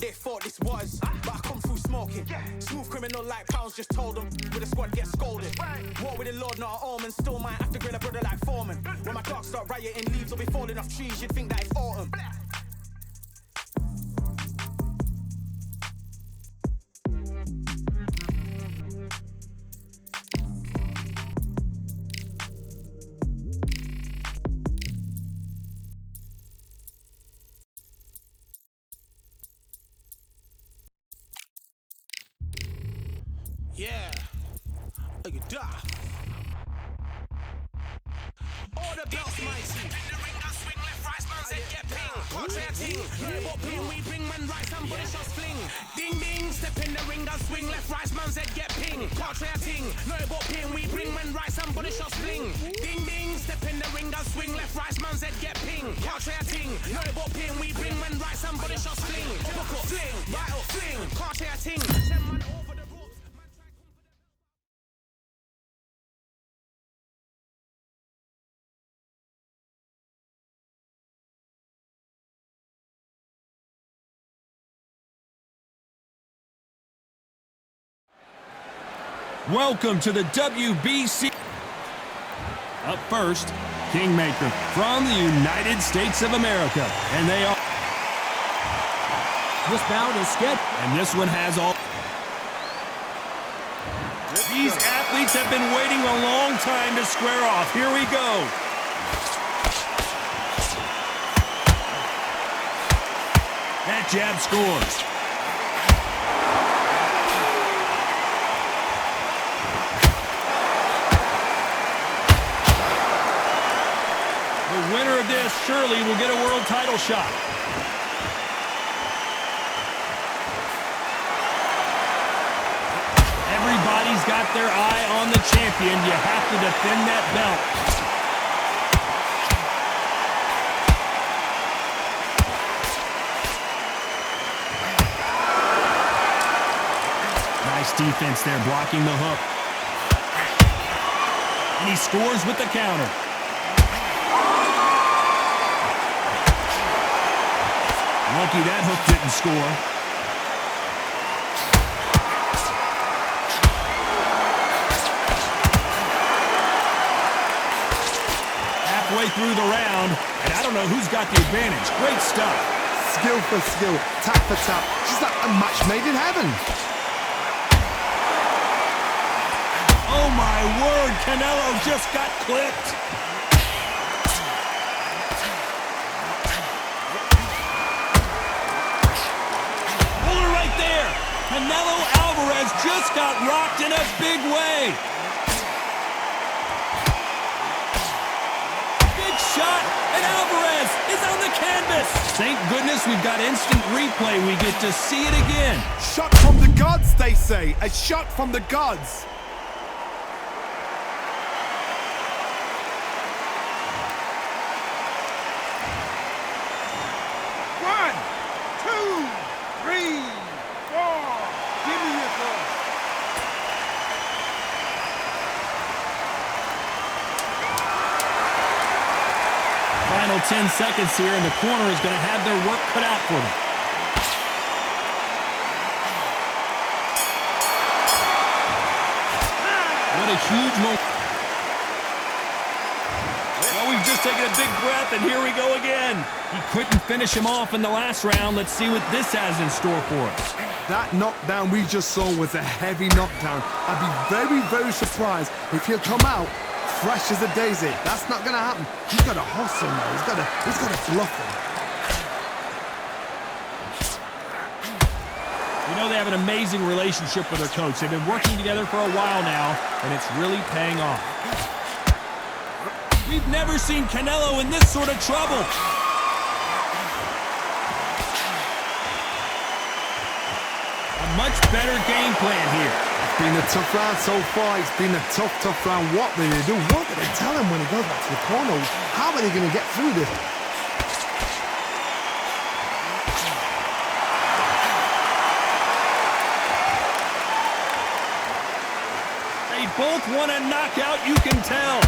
They thought this was, but I come through smoking. Smooth criminal like pounds, just told them. With a squad get scolded. War with the Lord, not an omen. Still might have to grill a brother like Foreman. When my dogs start rioting, leaves will be falling off trees. You'd think that it's autumn. Yeah, look at that. All the belts mighty. In the ring, I swing left, right, man said get ping. Portrait a ting, no what ping, we bring man right, somebody shots fling. Ding ding, step in the ring, I swing left, right, man said get ping. Portrait a ting, no what ping, we bring man right, somebody shots fling. Ding ding, step in the ring, I swing left, right, man said get ping. Portrait a ting, no what ping, we bring man right, somebody shots fling. Typical fling, right up fling, portrait a ting, send man over the ropes. Welcome to the WBC. Up first, Kingmaker from the United States of America. And they are... This bout is scheduled. And this one has all... These athletes have been waiting a long time to square off. Here we go. That jab scores. The winner of this surely will get a world title shot. Everybody's got their eye on the champion. You have to defend that belt. Nice defense there, blocking the hook. And he scores with the counter. Lucky that hook didn't score. Halfway through the round, and I don't know who's got the advantage. Great stuff. Skill for skill, tap for tap. Just like a match made in heaven. Oh my word, Canelo just got clipped. Canelo Alvarez just got rocked in a big way. Big shot, and Alvarez is on the canvas. Thank goodness we've got instant replay. We get to see it again. Shot from the gods, they say. A shot from the gods. One, two, three. Give me your ball. Final 10 seconds here, and the corner is going to have their work cut out for them. What a huge moment. Well, we've just taken a big breath, and here we go again. He couldn't finish him off in the last round. Let's see what this has in store for us. That knockdown we just saw was a heavy knockdown. I'd be very, very surprised if he'll come out fresh as a daisy. That's not going to happen. He's got to hustle now. He's got to bluff him. You know, they have an amazing relationship with their coach. They've been working together for a while now, and it's really paying off. We've never seen Canelo in this sort of trouble. A much better game plan here. It's been a tough round so far. It's been a tough, tough round. What will they do? What do they tell him when he goes back to the corner? How are they going to get through this? They both want a knockout, you can tell.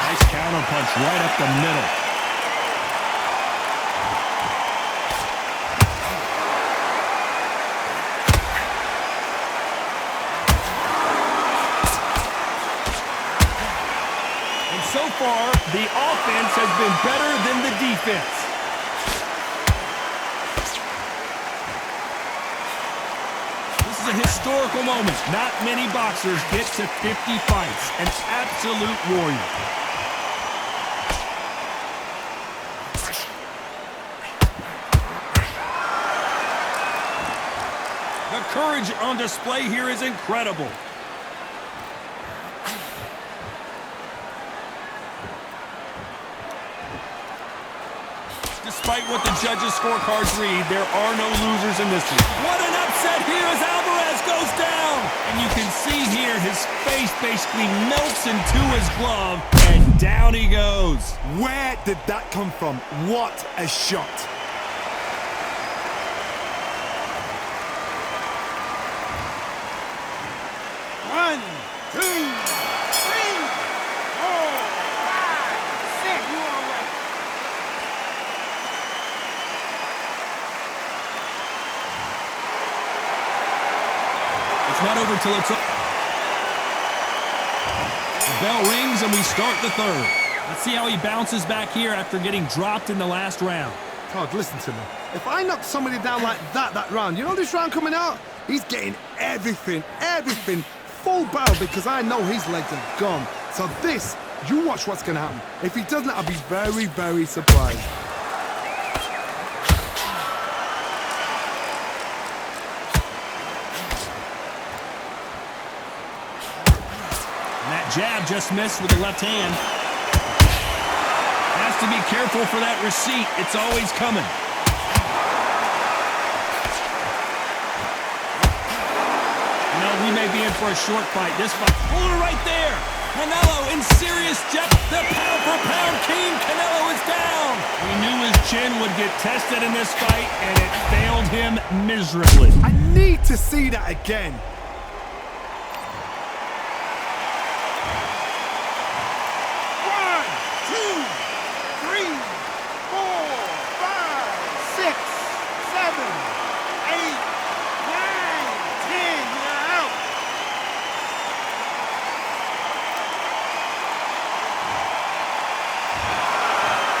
Nice counter punch right up the middle. far, the offense has been better than the defense. This is a historical moment. Not many boxers get to 50 fights. An absolute warrior. The courage on display here is incredible. Despite what the judges' scorecards read, there are no losers in this one. What an upset here as Alvarez goes down! And you can see here his face basically melts into his glove, and down he goes. Where did that come from? What a shot. One, two, three, four, five, six. You all right? It's not over till it's over. The bell rings and we start the third. Let's see how he bounces back here after getting dropped in the last round. Todd, listen to me. If I knock somebody down like that round, you know this round coming out? He's getting everything, full barrel because I know his legs are gone. So this, you watch what's going to happen. If he doesn't, I'll be very, very surprised. And that jab just missed with the left hand. Has to be careful for that receipt. It's always coming. We may be in for a short fight. This fight, hold it right there. Canelo in serious jeopardy. The pound-for-pound king, Canelo is down. We knew his chin would get tested in this fight, and it failed him miserably. I need to see that again. One, two, three, four, five, six, seven, eight, 9, 10. You're out.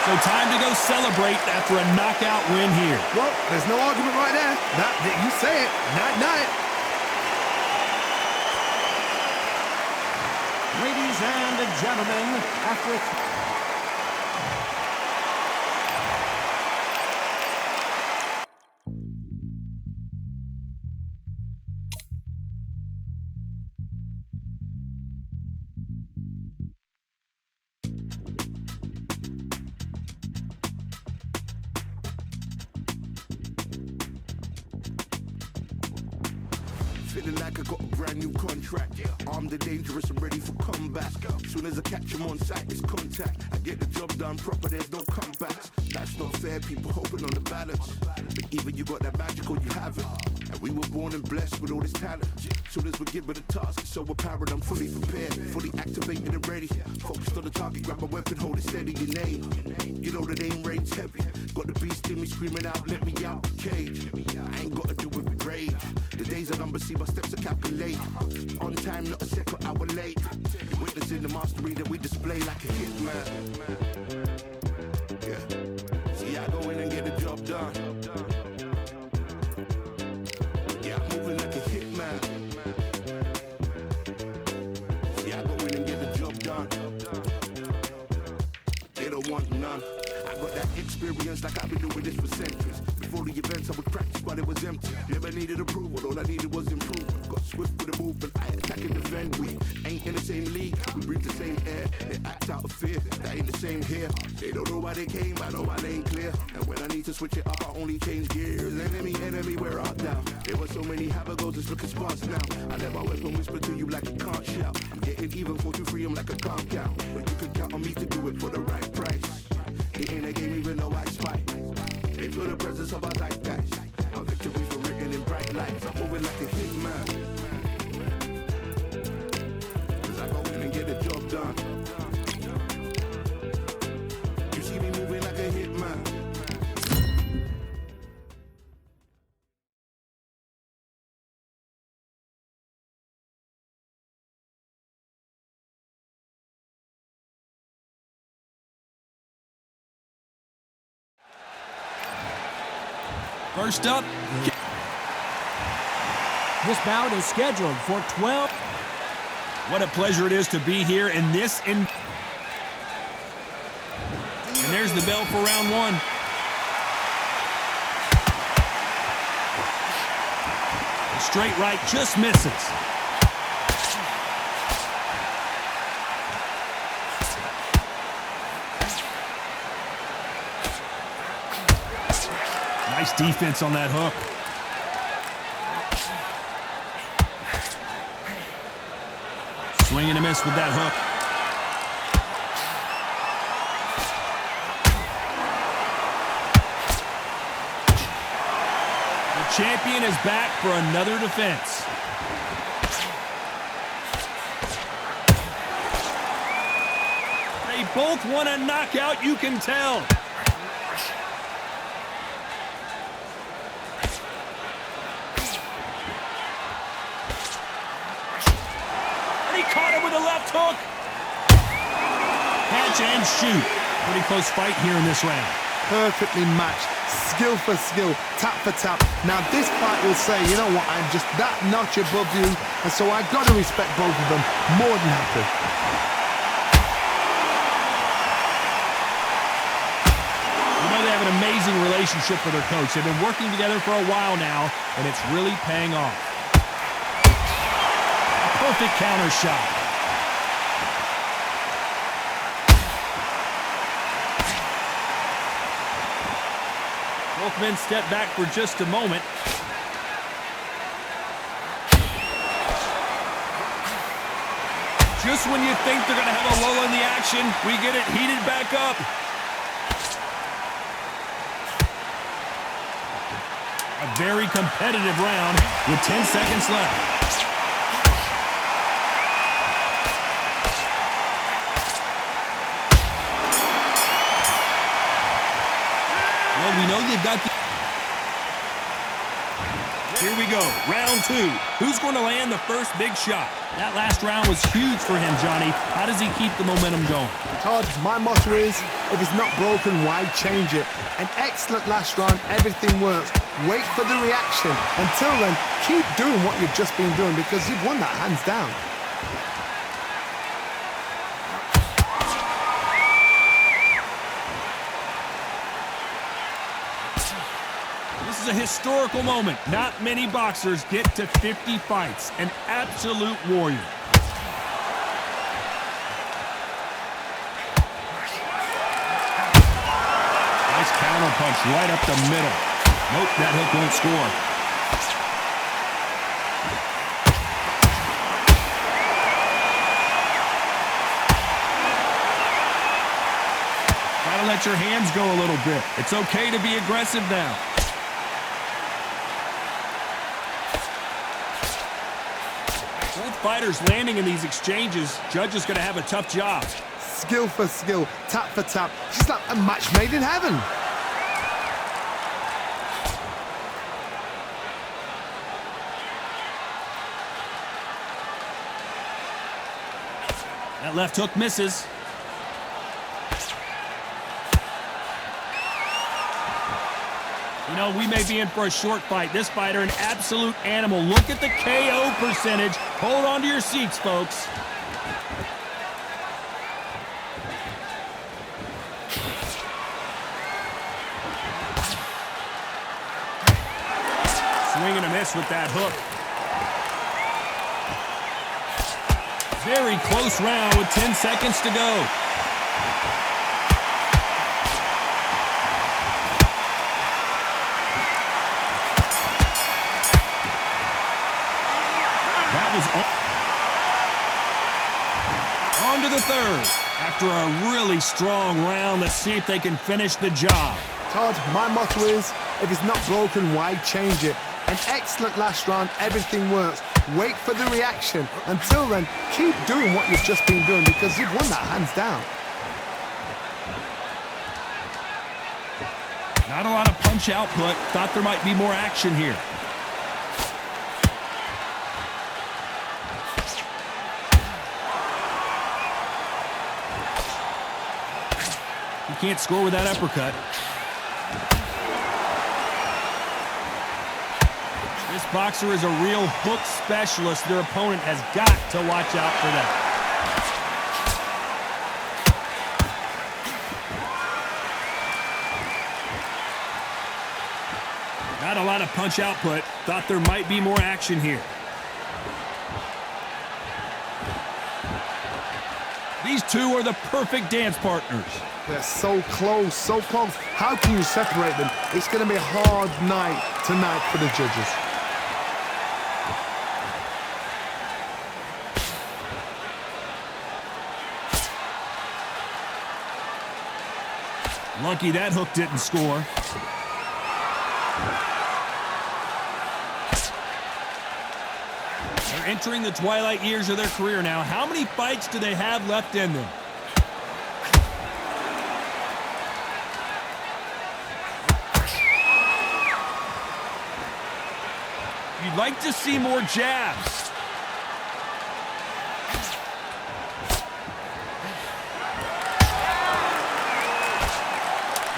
So time to go celebrate after a knockout win here. Well, there's no argument right there. You say it. Night-night. Ladies and gentlemen, after Feeling like I got a brand new contract. Armed and dangerous and ready for comeback. Soon as I catch him on sight, it's contact. I get the job done proper, there's no comebacks. That's not fair, people hoping on the balance. But either you got that magic or you haven't. And we were born and blessed with all this talent. Soon as we're given a task, it's so apparent I'm fully prepared, fully activated and ready. Focused on the target, grab my weapon, hold it steady, your name. You know the name rains heavy. Got the beast in me screaming out, let me out the cage. I ain't got to do it with rage. The days are numbered, see my steps are calculated. On time, not a second hour late. You're witnessing the mastery that we display like a hitman. Yeah. See, I go in and get the job done. Yeah, I'm moving like a hitman. See, I go in and get the job done. They don't want none. I got that experience like I've been doing this for centuries. Before the events, I would practice while it was empty. Never needed approval, all I needed was improvement. Got swift with the movement, I attack and defend. We ain't in the same league, we breathe the same air. They act out of fear, that ain't the same here. They don't know why they came, I know why they ain't clear. And when I need to switch it up, I only change gears. Enemy, where art thou? There were so many habagos, it's looking sparse now. I let my weapon whisper to you like a can't shout. I'm getting even, 4 to 3, I'm like a calm count. But you can count on me to do it for the right price. It ain't a game even though I spite. They feel the presence of our zeitgeist. Our victories were written in bright lights. I'm moving like a hitman. Cause I go in and get the job done. First up. This bout is scheduled for 12. What a pleasure it is to be here in this. And there's the bell for round one. The straight right just misses. Nice defense on that hook. Swing and a miss with that hook. The champion is back for another defense. They both want a knockout, you can tell. Left hook. Catch and shoot. Pretty close fight here in this round. Perfectly matched. Skill for skill. Tap for tap. Now this fight will say, you know what, I'm just that notch above you. And so I've got to respect both of them. More than happy. You know they have an amazing relationship with their coach. They've been working together for a while now, and it's really paying off. A perfect counter shot. Both men step back for just a moment. Just when you think they're going to have a lull in the action, we get it heated back up. A very competitive round with 10 seconds left. We know they've got the... Here we go, round two. Who's going to land the first big shot? That last round was huge for him, Johnny. How does he keep the momentum going? Todd, my motto is, if it's not broken, why change it? An excellent last round, everything works. Wait for the reaction. Until then, keep doing what you've just been doing because you've won that hands down. A historical moment. Not many boxers get to 50 fights. An absolute warrior. Nice counter punch right up the middle. Nope, that hook won't score. Gotta let your hands go a little bit. It's okay to be aggressive now. Fighters landing in these exchanges, judge is going to have a tough job. Skill for skill, tap for tap. Just like a match made in heaven. That left hook misses. You know, we may be in for a short fight. This fighter, an absolute animal. Look at the KO percentage. Hold on to your seats, folks. Swing and a miss with that hook. Very close round with 10 seconds to go. On to the third. After a really strong round, let's see if they can finish the job. Todd, my motto is, if it's not broken, why change it? An excellent last round, everything works. Wait for the reaction. Until then, keep doing what you've just been doing because you've won that hands down. Not a lot of punch output. Thought there might be more action here. You can't score with that uppercut. This boxer is a real hook specialist. Their opponent has got to watch out for that. Not a lot of punch output. Thought there might be more action here. These two are the perfect dance partners. They're so close, so close. How can you separate them? It's going to be a hard night tonight for the judges. Lucky that hook didn't score. They're entering the twilight years of their career now. How many fights do they have left in them? You'd like to see more jabs.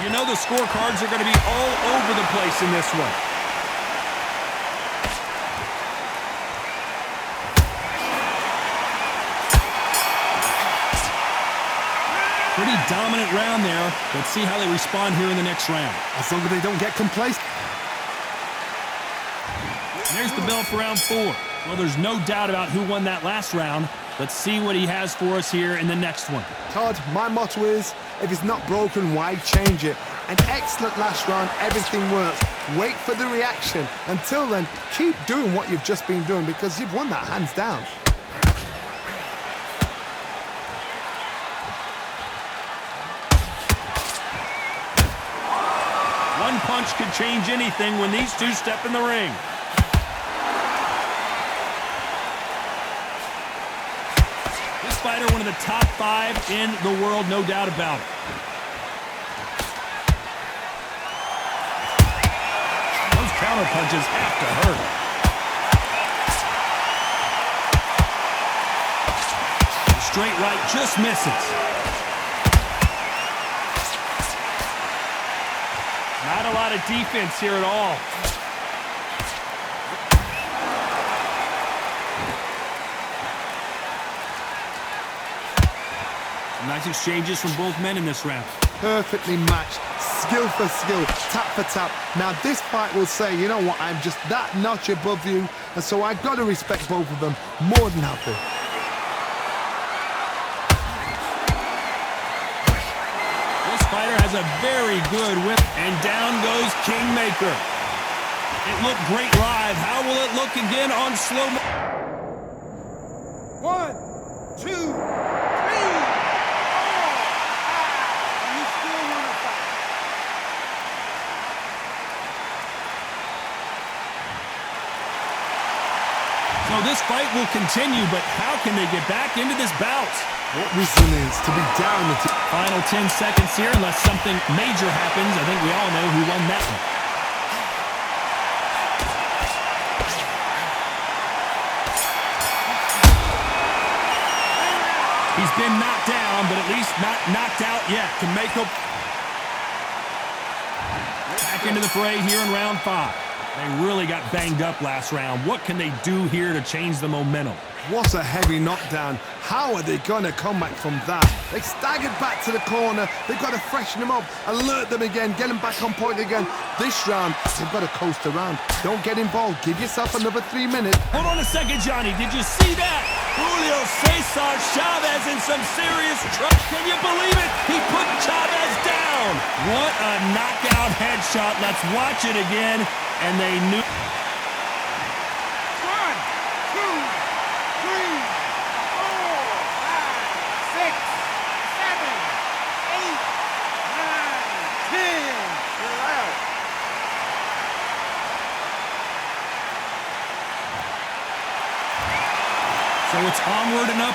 You know the scorecards are going to be all over the place in this one. Pretty dominant round there. Let's see how they respond here in the next round. As long as they don't get complacent. There's the bell for round 4. Well, there's no doubt about who won that last round. Let's see what he has for us here in the next one. Todd, my motto is, if it's not broken, why change it? An excellent last round, everything works. Wait for the reaction. Until then, keep doing what you've just been doing because you've won that hands down. One punch could change anything when these two step in the ring. This fighter, one of the top 5 in the world, no doubt about it. Those counter punches have to hurt. The straight right just misses. Not a lot of defense here at all. Nice exchanges from both men in this round. Perfectly matched, skill for skill, tap for tap. Now this fight will say, you know what, I'm just that notch above you, and so I've got to respect both of them more than happy. This fighter has a very good whip, and down goes Kingmaker. It looked great live. How will it look again on slow mo? 1, 2, 3, 4, 5. You still want to fight? So this fight will continue, but how can they get back into this bout? What resilience to be down the Final 10 seconds here, unless something major happens. I think we all know who won that one. He's been knocked down, but at least not knocked out yet to make up. Back into the fray here in round 5. They really got banged up last round. What can they do here to change the momentum? What a heavy knockdown. How are they going to come back from that? They staggered back to the corner. They've got to freshen them up, alert them again, get them back on point again. This round, they've got to coast around. Don't get involved. Give yourself another 3 minutes. Hold on a second, Johnny. Did you see that? Julio Cesar Chavez in some serious trouble. Can you believe it? He put Chavez down. What a knockout headshot. Let's watch it again. And they knew. 1, 2, 3, 4, 5, 6, 7, 8, 9, 10. You're out. So it's onward and up